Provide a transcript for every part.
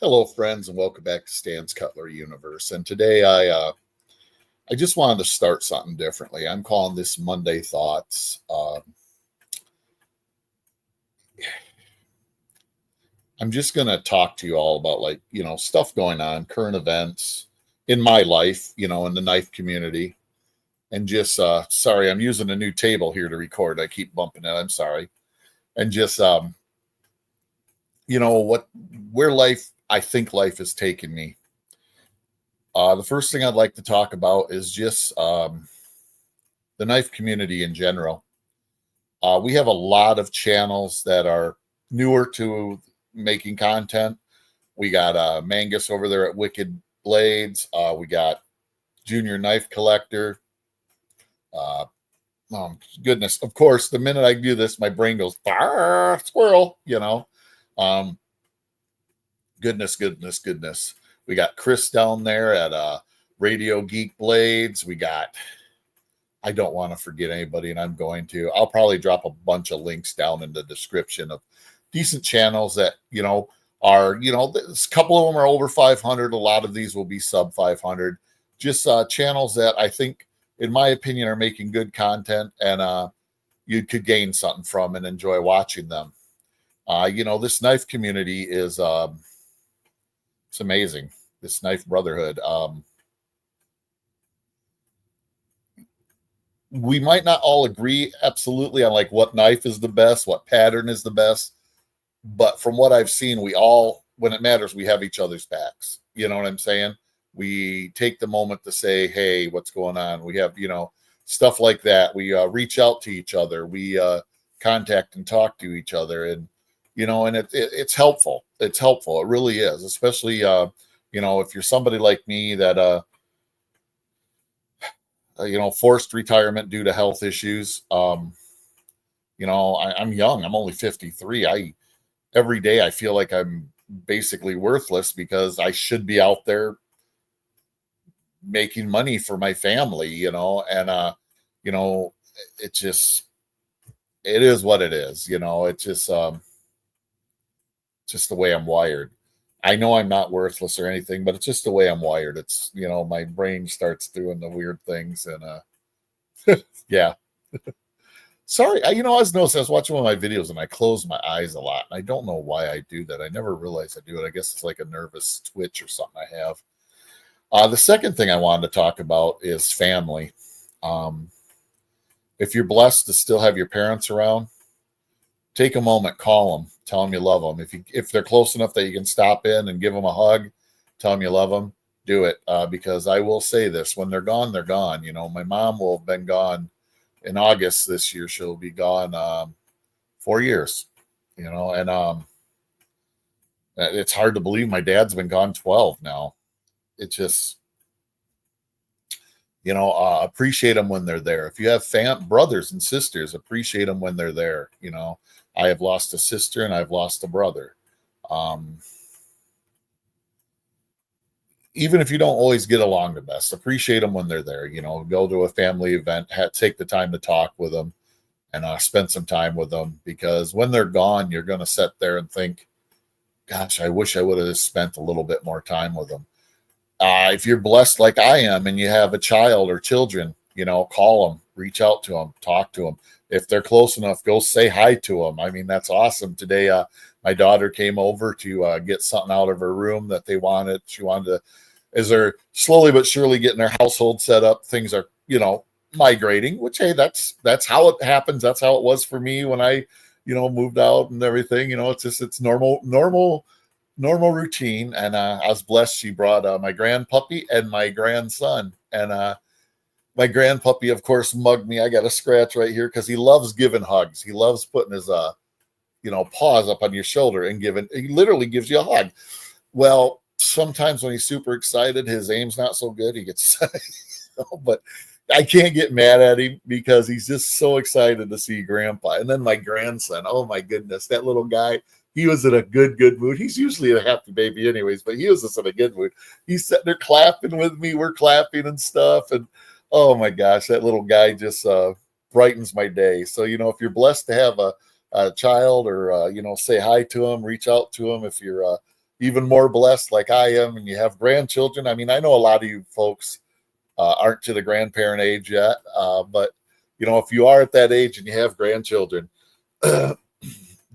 Hello, friends, and welcome back to Stan's Cutlery Universe. And today I just wanted to start something differently. I'm calling this Monday Thoughts. I'm just going to talk to you all about stuff going on, current events in my life, in the knife community. And just sorry, I'm using a new table here to record. I keep bumping it. I'm sorry. And just where I think life has taken me. The first thing I'd like to talk about is just the knife community in general. We have a lot of channels that are newer to making content. We got Mangus over there at Wicked Blades. We got Junior Knife Collector. Oh, goodness. Of course, the minute I do this, my brain goes, squirrel, Goodness. We got Chris down there at Radio Geek Blades. I don't want to forget anybody, and I'm going to. I'll probably drop a bunch of links down in the description of decent channels that, there's a couple of them are over 500. A lot of these will be sub 500. Just channels that I think, in my opinion, are making good content and you could gain something from and enjoy watching them. This knife community is it's amazing. This knife brotherhood. We might not all agree absolutely on what knife is the best, what pattern is the best, but from what I've seen, we all, when it matters, we have each other's backs. You know what I'm saying? We take the moment to say, hey, what's going on? We have, stuff like that. We reach out to each other. We contact and talk to each other. And, and it's helpful. It's helpful. It really is, especially, if you're somebody like me that, forced retirement due to health issues. I'm young. I'm only 53. Every day I feel like I'm basically worthless because I should be out there making money for my family, and it is what it is, it's just the way I'm wired. I know I'm not worthless or anything, but it's just the way I'm wired. It's, my brain starts doing the weird things and yeah. Sorry, I was noticing, I was watching one of my videos and I close my eyes a lot. And I don't know why I do that. I never realized I do it. I guess it's like a nervous twitch or something I have. The second thing I wanted to talk about is family. If you're blessed to still have your parents around, take a moment, call them, tell them you love them. If they're close enough that you can stop in and give them a hug, tell them you love them, do it. Because I will say this, when they're gone, they're gone. My mom will have been gone in August this year. She'll be gone 4 years, and it's hard to believe my dad's been gone 12 now. It's just, appreciate them when they're there. If you have brothers and sisters, appreciate them when they're there. I have lost a sister and I've lost a brother. Even if you don't always get along the best, appreciate them when they're there. Go to a family event, take the time to talk with them and spend some time with them, because when they're gone, you're going to sit there and think, gosh, I wish I would have spent a little bit more time with them. If you're blessed like I am and you have a child or children, call them, reach out to them, talk to them. If they're close enough, go say hi to them. I mean, that's awesome. Today, my daughter came over to get something out of her room that they wanted. She wanted to, as they're slowly but surely getting their household set up, things are, migrating, which, hey, that's how it happens. That's how it was for me when I, moved out and everything. It's normal routine. And I was blessed. She brought my grandpuppy and my grandson. And my grandpuppy, of course, mugged me. I got a scratch right here because he loves giving hugs. He loves putting his paws up on your shoulder and he literally gives you a hug. Well, sometimes when he's super excited, his aim's not so good. He gets, but I can't get mad at him because he's just so excited to see grandpa. And then my grandson, oh my goodness, that little guy, he was in a good mood. He's usually a happy baby anyways, but he was just in a good mood. He's sitting there clapping with me. We're clapping and stuff. And oh my gosh, that little guy just brightens my day. So, if you're blessed to have a child or, say hi to him, reach out to him. If you're, even more blessed like I am and you have grandchildren. I mean, I know a lot of you folks aren't to the grandparent age yet, but if you are at that age and you have grandchildren,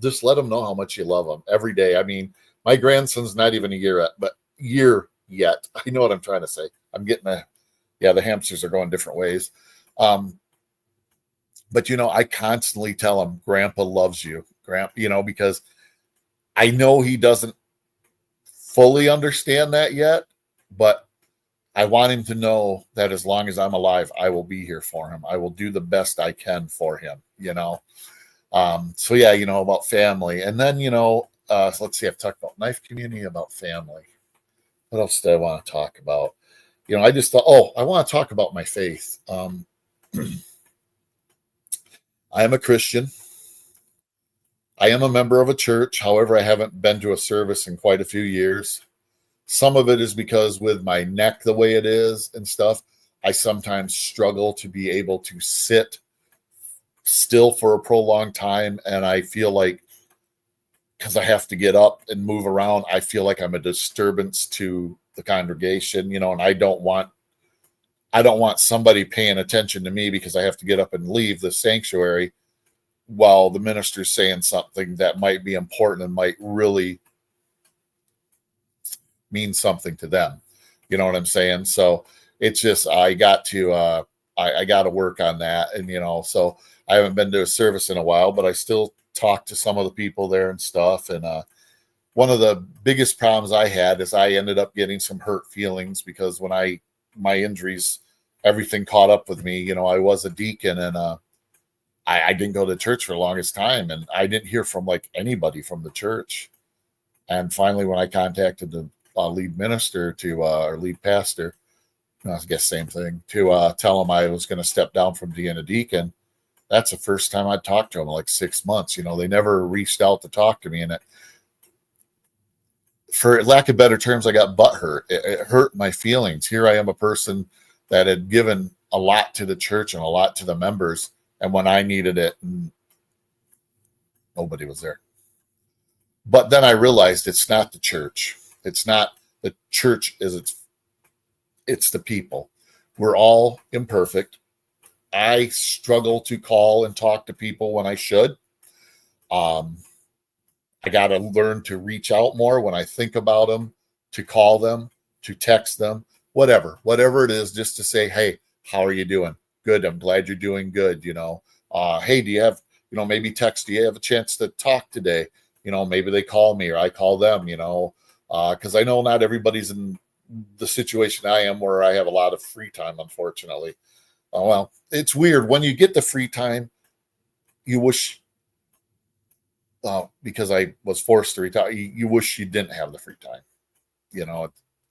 just let them know how much you love them every day. I mean, my grandson's not even a year yet. I know what I'm trying to say. I'm getting the hamsters are going different ways. But I constantly tell him, Grandpa loves you, Grandpa, because I know he doesn't fully understand that yet, but I want him to know that as long as I'm alive, I will be here for him. I will do the best I can for him, So yeah, about family. And then, so let's see, I've talked about knife community, about family. What else did I want to talk about? I just thought, I want to talk about my faith. I am a Christian. I am a member of a church. However, I haven't been to a service in quite a few years. Some of it is because with my neck the way it is and stuff, I sometimes struggle to be able to sit still for a prolonged time. And I feel like, because I have to get up and move around, I feel like I'm a disturbance to the congregation, and I don't want somebody paying attention to me because I have to get up and leave the sanctuary while the minister's saying something that might be important and might really mean something to them. You know what I'm saying? So it's just, I got to work on that. And, so I haven't been to a service in a while, but I still talk to some of the people there and stuff. And, one of the biggest problems I had is I ended up getting some hurt feelings because when my injuries, everything caught up with me. I was a deacon and, I didn't go to church for the longest time, and I didn't hear from like anybody from the church. And finally, when I contacted the lead minister or lead pastor, I guess same thing, to tell him I was going to step down from being a deacon, that's the first time I'd talked to him in like 6 months. They never reached out to talk to me, and for lack of better terms, I got butt hurt. It hurt my feelings. Here I am, a person that had given a lot to the church and a lot to the members. And when I needed it, nobody was there. But then I realized it's not the church. It's not the church. It's the people. We're all imperfect. I struggle to call and talk to people when I should. I got to learn to reach out more when I think about them, to call them, to text them, whatever it is, just to say, hey, how are you doing? Good. I'm glad you're doing good. Hey, do you have, maybe text, do you have a chance to talk today? Maybe they call me or I call them, because I know not everybody's in the situation I am where I have a lot of free time, unfortunately. Well, it's weird. When you get the free time, you wish, because I was forced to retire, you wish you didn't have the free time.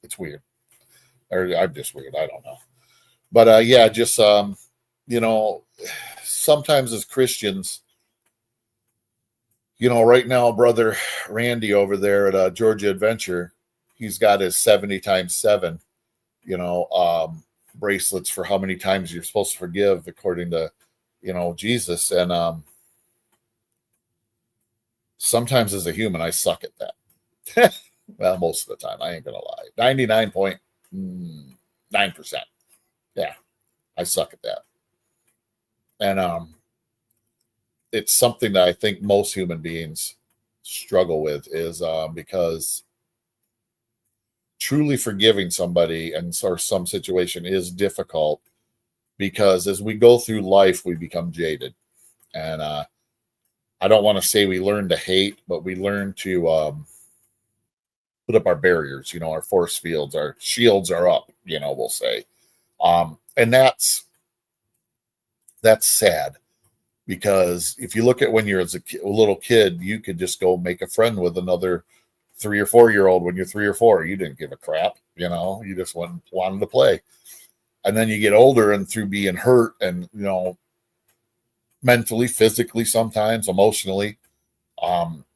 It's weird. Or I'm just weird. I don't know. But yeah, just, sometimes as Christians, right now, brother Randy over there at Georgia Adventure, he's got his 70 times 7, bracelets for how many times you're supposed to forgive according to, Jesus. And sometimes as a human, I suck at that. Well, most of the time, I ain't going to lie. 99.9%. Yeah, I suck at that. And it's something that I think most human beings struggle with, is because truly forgiving somebody or some situation is difficult, because as we go through life, we become jaded. And I don't want to say we learn to hate, but we learn to put up our barriers, our force fields, our shields are up, we'll say. And that's sad. Because if you look at when you're a little kid, you could just go make a friend with another 3 or 4-year-old when you're 3 or 4. You didn't give a crap, you just wanted to play. And then you get older, and through being hurt and, mentally, physically, sometimes emotionally,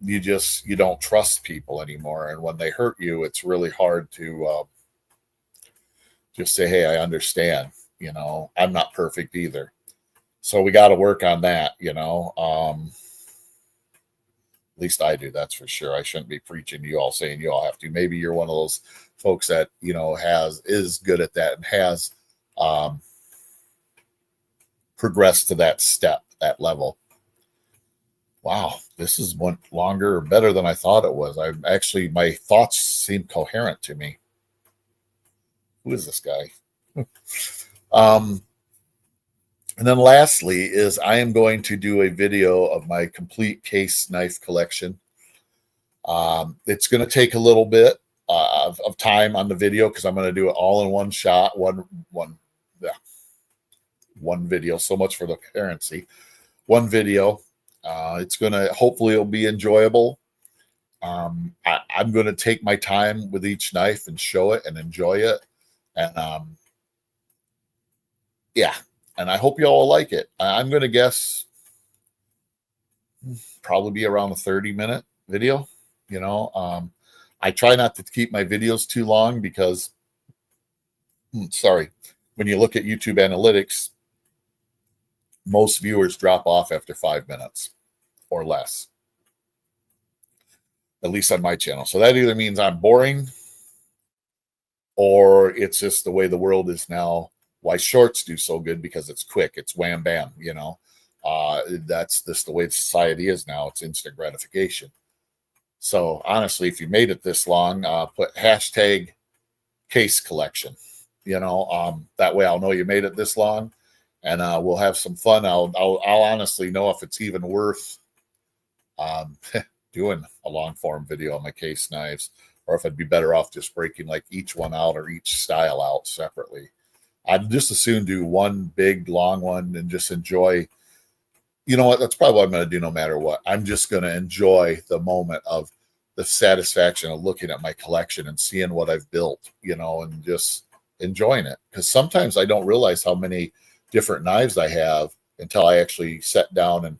you don't trust people anymore. And when they hurt you, it's really hard to just say, hey, I understand, I'm not perfect either. So we got to work on that, At least I do, that's for sure. I shouldn't be preaching to you all saying you all have to. Maybe you're one of those folks that, you know, is good at that and has um, progressed to that step, that level. Wow, this is one longer or better than I thought it was. I actually, my thoughts seem coherent to me. Who is this guy? um, and then lastly is I am going to do a video of my complete case knife collection. It's going to take a little bit of time on the video because I'm going to do it all in one shot, yeah, one video. So much for the currency. One video. It's going to, hopefully it'll be enjoyable. I'm going to take my time with each knife and show it and enjoy it. And yeah, and I hope you all like it. I'm going to guess probably be around a 30-minute video. You know, I try not to keep my videos too long because, sorry, when you look at YouTube analytics, most viewers drop off after 5 minutes or less, at least on my channel. So that either means I'm boring or it's just the way the world is now. Why shorts do so good, because it's quick, it's wham bam, you know. That's just the way society is now. It's instant gratification. So honestly, if you made it this long, put hashtag case collection, you know, that way I'll know you made it this long, and we'll have some fun. I'll honestly know if it's even worth doing a long form video on my case knives, or if I'd be better off just breaking like each one out or each style out separately. I'd just as soon do one big long one and just enjoy. You know what? That's probably what I'm going to do no matter what. I'm just going to enjoy the moment of the satisfaction of looking at my collection and seeing what I've built, you know, and just enjoying it. Because sometimes I don't realize how many different knives I have until I actually sit down and,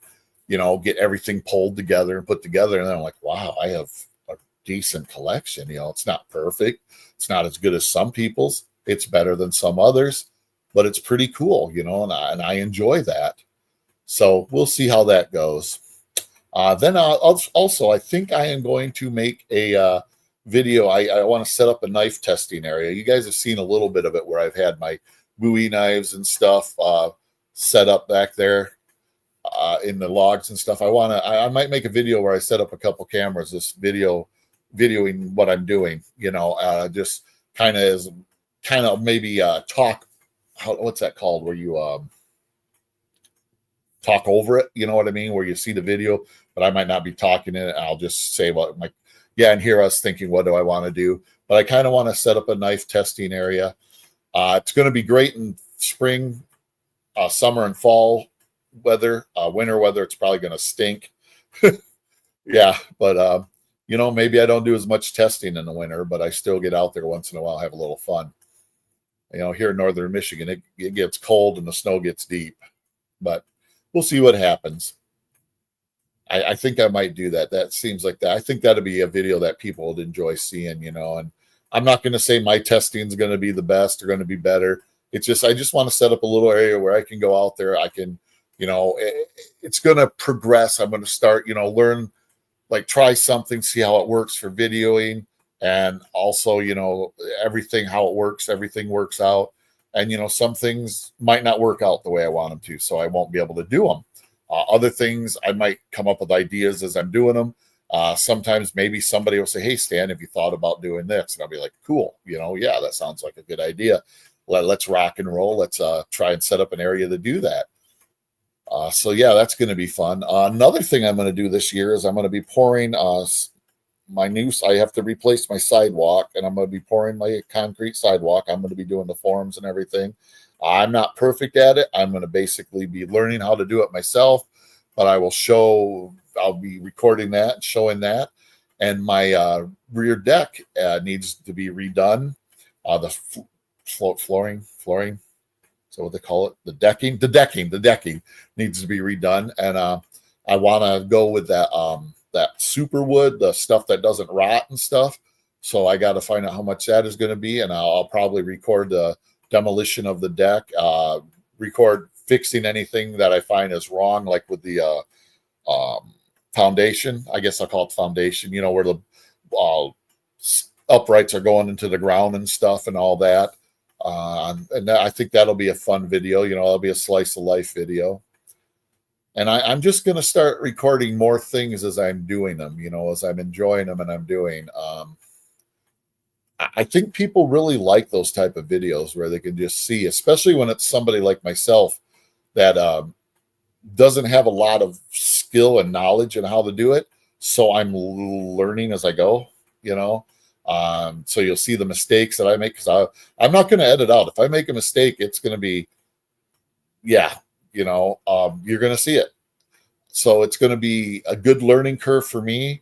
you know, get everything pulled together and put together. And then I'm like, wow, I have a decent collection. You know, it's not perfect. It's not as good as some people's. It's better than some others, but it's pretty cool, you know, and I enjoy that. So we'll see how that goes. Then also, I think I am going to make a video. I want to set up a knife testing area. You guys have seen a little bit of it where I've had my Bowie knives and stuff set up back there in the logs and stuff. I might make a video where I set up a couple cameras, this videoing what I'm doing, you know, just kind of maybe talk. What's that called? Where you talk over it, you know what I mean? Where you see the video, but I might not be talking in it. I'll just say what my, yeah, and hear us thinking, what do I want to do? But I kind of want to set up a knife testing area. It's going to be great in spring, summer, and fall weather. Winter weather, it's probably going to stink. Yeah, but you know, maybe I don't do as much testing in the winter, but I still get out there once in a while, have a little fun. You know, here in northern Michigan, it gets cold and the snow gets deep, but we'll see what happens. I think I might do that. That seems like that. I think that'd be a video that people would enjoy seeing, you know, and I'm not going to say my testing is going to be the best or going to be better. It's just, I just want to set up a little area where I can go out there. I can, you know, it's going to progress. I'm going to start, you know, learn, like try something, see how it works for videoing. And also, you know, everything, how it works, everything works out. And, you know, some things might not work out the way I want them to, so I won't be able to do them. Other things, I might come up with ideas as I'm doing them. Sometimes maybe somebody will say, hey, Stan, have you thought about doing this? And I'll be like, cool. You know, yeah, that sounds like a good idea. Let's rock and roll. Let's try and set up an area to do that. So, yeah, that's going to be fun. Another thing I'm going to do this year is I'm going to be pouring I have to replace my sidewalk, and I'm going to be pouring my concrete sidewalk. I'm going to be doing the forms and everything. I'm not perfect at it. I'm going to basically be learning how to do it myself, but I'll be recording that, showing that. And my rear deck needs to be redone. The flooring. So what they call it, the decking needs to be redone. And I want to go with that super wood, the stuff that doesn't rot and stuff. So I got to find out how much that is going to be. And I'll probably record the demolition of the deck, record fixing anything that I find is wrong, like with the foundation. I guess I'll call it foundation, where the uh, uprights are going into the ground and stuff and all that. And I think that'll be a fun video. That'll be a slice of life video. And I'm just going to start recording more things as I'm doing them, as I'm enjoying them and I'm doing. I think people really like those type of videos where they can just see, especially when it's somebody like myself that doesn't have a lot of skill and knowledge in how to do it. So I'm learning as I go, so you'll see the mistakes that I make, because I'm not going to edit out. If I make a mistake, it's going to be, you're going to see it. So it's going to be a good learning curve for me,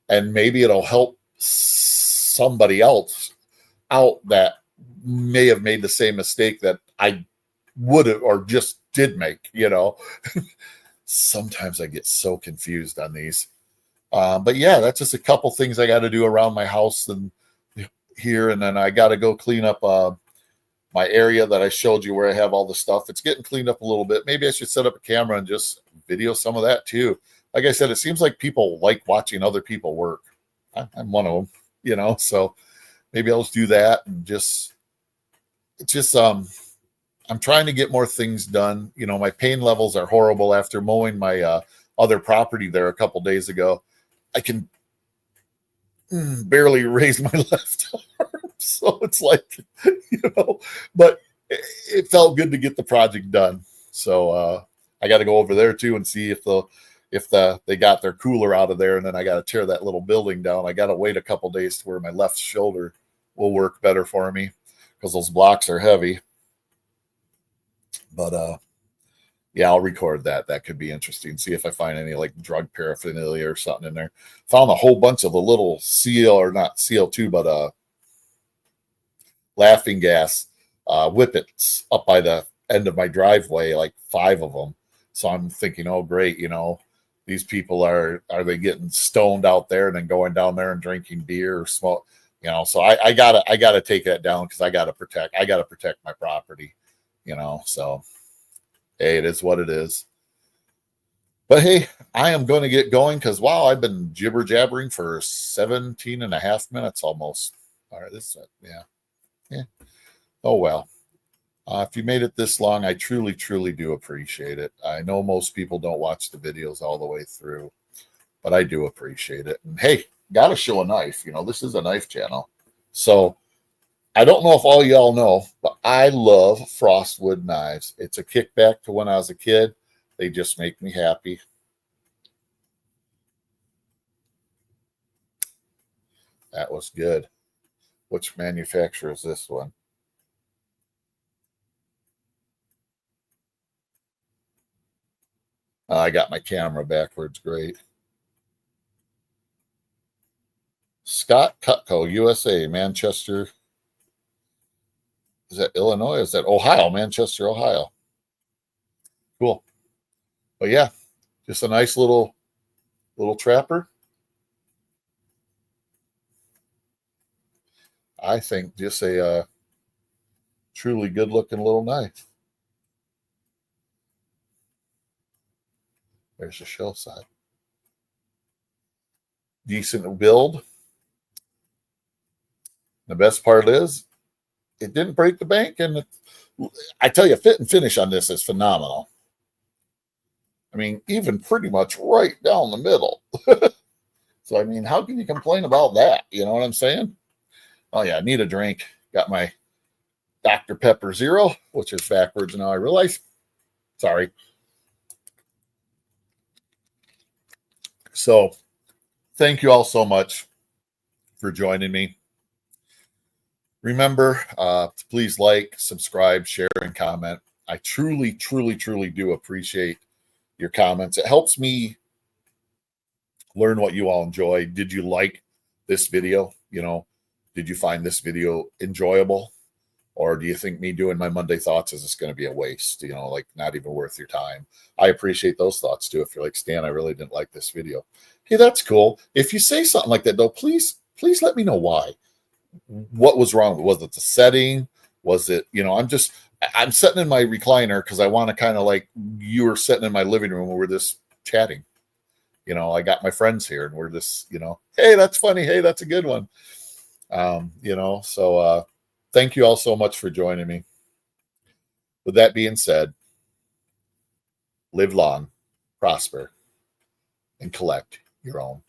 and maybe it'll help somebody else out that may have made the same mistake that I would have or just did make. Sometimes I get so confused on these. But yeah, that's just a couple things I got to do around my house and here, and then I got to go clean up my area that I showed you where I have all the stuff. It's getting cleaned up a little bit. Maybe I should set up a camera and just video some of that too. Like I said, it seems like people like watching other people work. I'm one of them, so maybe I'll just do that and I'm trying to get more things done. My pain levels are horrible after mowing my other property there a couple days ago. I can barely raise my left arm. So it's like, but it felt good to get the project done. So I got to go over there too and see if they got their cooler out of there, and then I got to tear that little building down. I got to wait a couple days to where my left shoulder will work better for me, because those blocks are heavy. But yeah, I'll record that. That could be interesting. See if I find any like drug paraphernalia or something in there. Found a whole bunch of the little or not CO2, but laughing gas whippets up by the end of my driveway, like 5 of them. So I'm thinking, oh great, these people are they getting stoned out there and then going down there and drinking beer or smoke, so I gotta take that down, because I gotta protect my property, so hey, it is what it is. But hey, I am going to get going, because wow, I've been jibber jabbering for 17 and a half minutes almost. All right, this is it. Yeah. Oh well. If you made it this long, I truly, truly do appreciate it. I know most people don't watch the videos all the way through, but I do appreciate it. And hey, got to show a knife. This is a knife channel. So I don't know if all y'all know, but I love Frostwood knives. It's a kickback to when I was a kid. They just make me happy. That was good. Which manufacturer is this one? I got my camera backwards. Great. Scott Cutco, USA, Manchester. Is that Illinois? Is that Ohio? Manchester, Ohio. Cool. But yeah, just a nice little trapper. I think just a truly good looking little knife. There's the shell side. Decent build. The best part is it didn't break the bank, and I tell you, fit and finish on this is phenomenal. I mean, even pretty much right down the middle. So I mean, how can you complain about that? You know what I'm saying? Oh yeah, I need a drink. Got my Dr. Pepper Zero, which is backwards now, I realize. Sorry. So thank you all so much for joining me. Remember, to please like, subscribe, share, and comment. I truly, truly, truly do appreciate your comments. It helps me learn what you all enjoy. Did you like this video? Did you find this video enjoyable? Or do you think me doing my Monday thoughts is just going to be a waste? Like not even worth your time. I appreciate those thoughts too. If you're like, Stan, I really didn't like this video. Okay, that's cool. If you say something like that though, please let me know why. What was wrong? Was it the setting? Was it, I'm sitting in my recliner because I want to kind of like you were sitting in my living room where we're just chatting. I got my friends here and we're just, hey, that's funny. Hey, that's a good one. So thank you all so much for joining me. With that being said, live long, prosper, and collect your own.